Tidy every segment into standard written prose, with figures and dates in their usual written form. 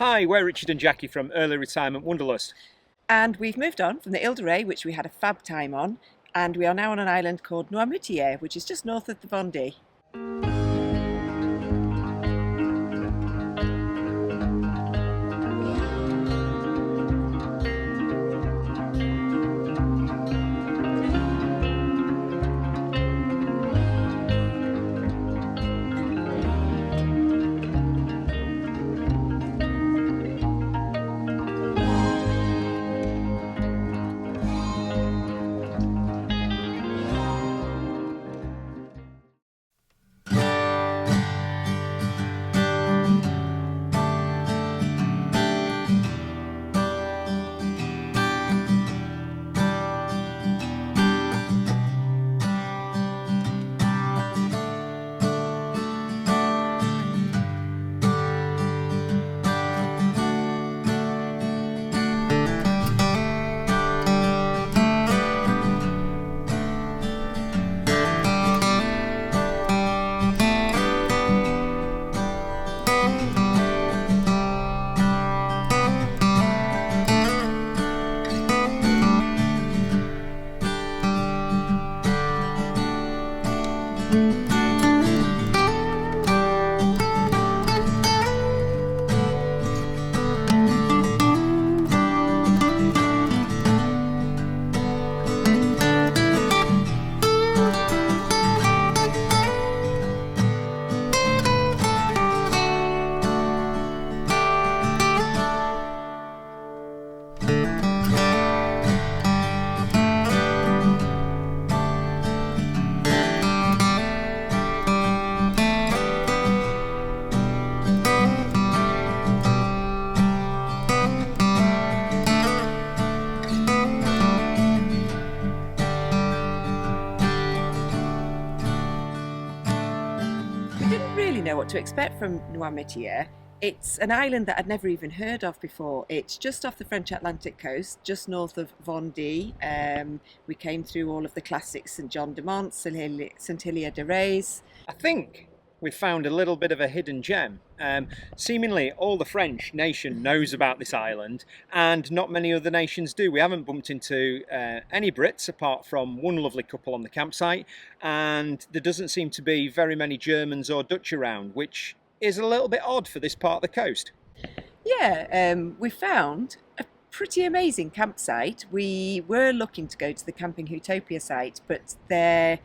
Hi, we're Richard and Jackie from Early Retirement Wanderlust. And we've moved on from the Ile de Ré, which we had a fab time on, and we are now on an island called Noirmoutier, which is just north of the Vendée. We didn't really know what to expect from Noirmoutier. It's an island that I'd never even heard of before. It's just off the French Atlantic coast, just north of Vendée. We came through all of the classics, St John de Mont, St Hilaire de Rez. I think we've found a little bit of a hidden gem. Seemingly all the French nation knows about this island and not many other nations do. We haven't bumped into any Brits apart from one lovely couple on the campsite, and there doesn't seem to be very many Germans or Dutch around, which is a little bit odd for this part of the coast. Yeah, we found a pretty amazing campsite. We were looking to go to the Camping Utopia site, but their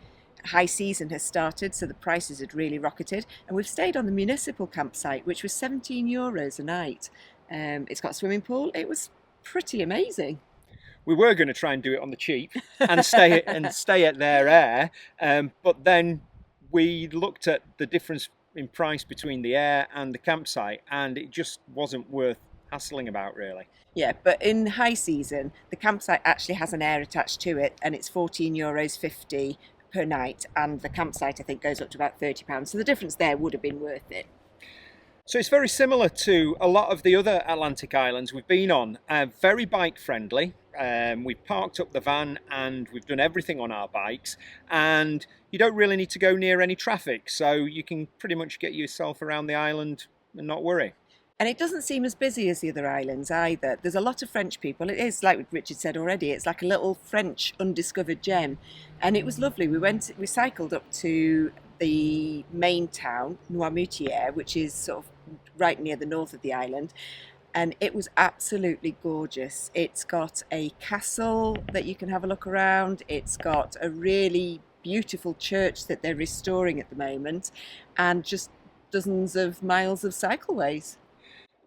high season has started, so the prices had really rocketed, and we've stayed on the municipal campsite, which was €17 a night. It's got a swimming pool. It was pretty amazing. We were going to try and do it on the cheap and stay at their air, but then we looked at the difference in price between the air and the campsite, and it just wasn't worth hassling about, really. Yeah, but in high season, the campsite actually has an air attached to it, and it's €14.50 per night, and the campsite I think goes up to about £30, so the difference there would have been worth it. So it's very similar to a lot of the other Atlantic islands we've been on. Very bike friendly. We've parked up the van and we've done everything on our bikes, and you don't really need to go near any traffic, so you can pretty much get yourself around the island and not worry. And it doesn't seem as busy as the other islands either. There's a lot of French people. It is, like Richard said already, it's like a little French undiscovered gem. And it was lovely. We cycled up to the main town, Noirmoutier, which is sort of right near the north of the island. And it was absolutely gorgeous. It's got a castle that you can have a look around. It's got a really beautiful church that they're restoring at the moment, and just dozens of miles of cycleways.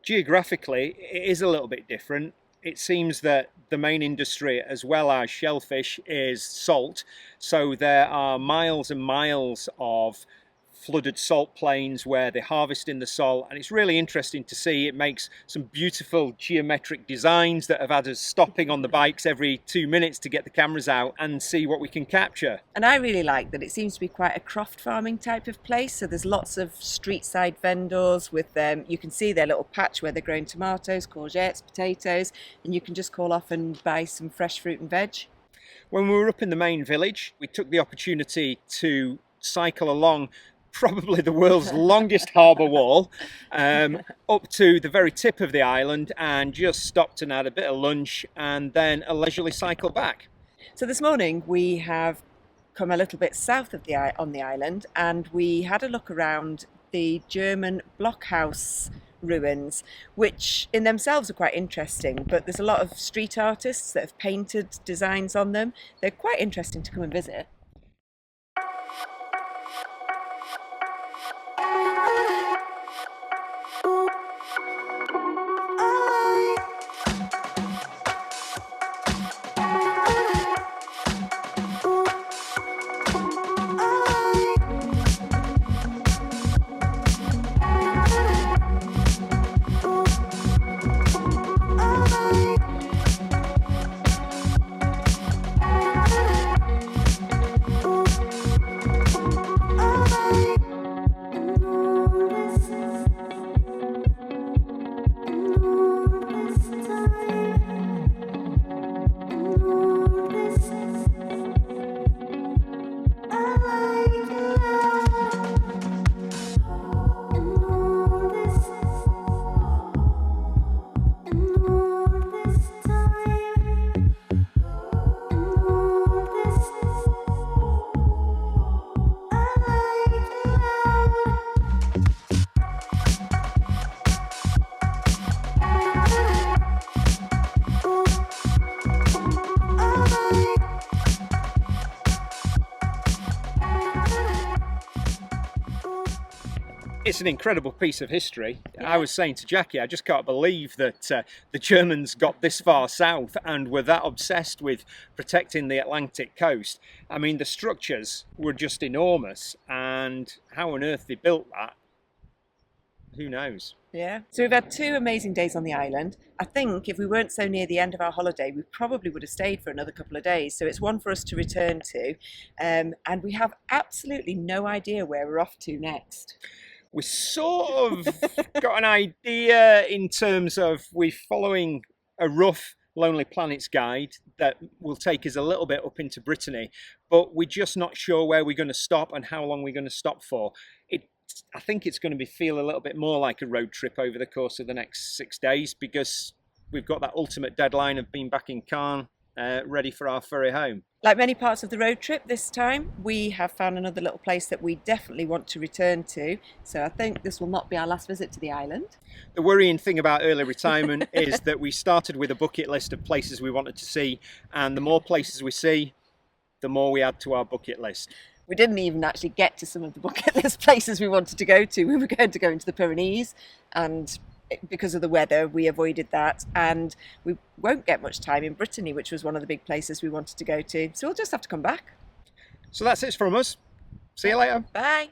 Geographically, it is a little bit different. It seems that the main industry, as well as shellfish, is salt. So there are miles and miles of flooded salt plains where they're harvesting the salt, and it's really interesting to see. It makes some beautiful geometric designs that have had us stopping on the bikes every 2 minutes to get the cameras out and see what we can capture. And I really like that it seems to be quite a croft farming type of place, so there's lots of street side vendors with them. You can see their little patch where they're growing tomatoes, courgettes, potatoes, and you can just call off and buy some fresh fruit and veg. When we were up in the main village, we took the opportunity to cycle along probably the world's longest harbour wall, up to the very tip of the island, and just stopped and had a bit of lunch and then a leisurely cycle back. So this morning we have come a little bit south of on the island, and we had a look around the German blockhaus ruins, which in themselves are quite interesting, but there's a lot of street artists that have painted designs on them. They're quite interesting to come and visit. It's an incredible piece of history. Yeah. I was saying to Jackie, I just can't believe that the Germans got this far south and were that obsessed with protecting the Atlantic coast. I mean, the structures were just enormous, and how on earth they built that, who knows? Yeah. So we've had 2 amazing days on the island. I think if we weren't so near the end of our holiday, we probably would have stayed for another couple of days. So it's one for us to return to. And we have absolutely no idea where we're off to next. We sort of got an idea in terms of we're following a rough Lonely Planets guide that will take us a little bit up into Brittany, but we're just not sure where we're going to stop and how long we're going to stop for. I think it's going to feel a little bit more like a road trip over the course of the next 6 days, because we've got that ultimate deadline of being back in Caen, ready for our ferry home. Like many parts of the road trip this time, we have found another little place that we definitely want to return to. So I think this will not be our last visit to the island. The worrying thing about early retirement is that we started with a bucket list of places we wanted to see, and the more places we see, the more we add to our bucket list. We didn't even actually get to some of the bucket list places we wanted to go to. We were going to go into the Pyrenees, and because of the weather, we avoided that. And we won't get much time in Brittany, which was one of the big places we wanted to go to. So we'll just have to come back. So that's it from us. See you later. Bye.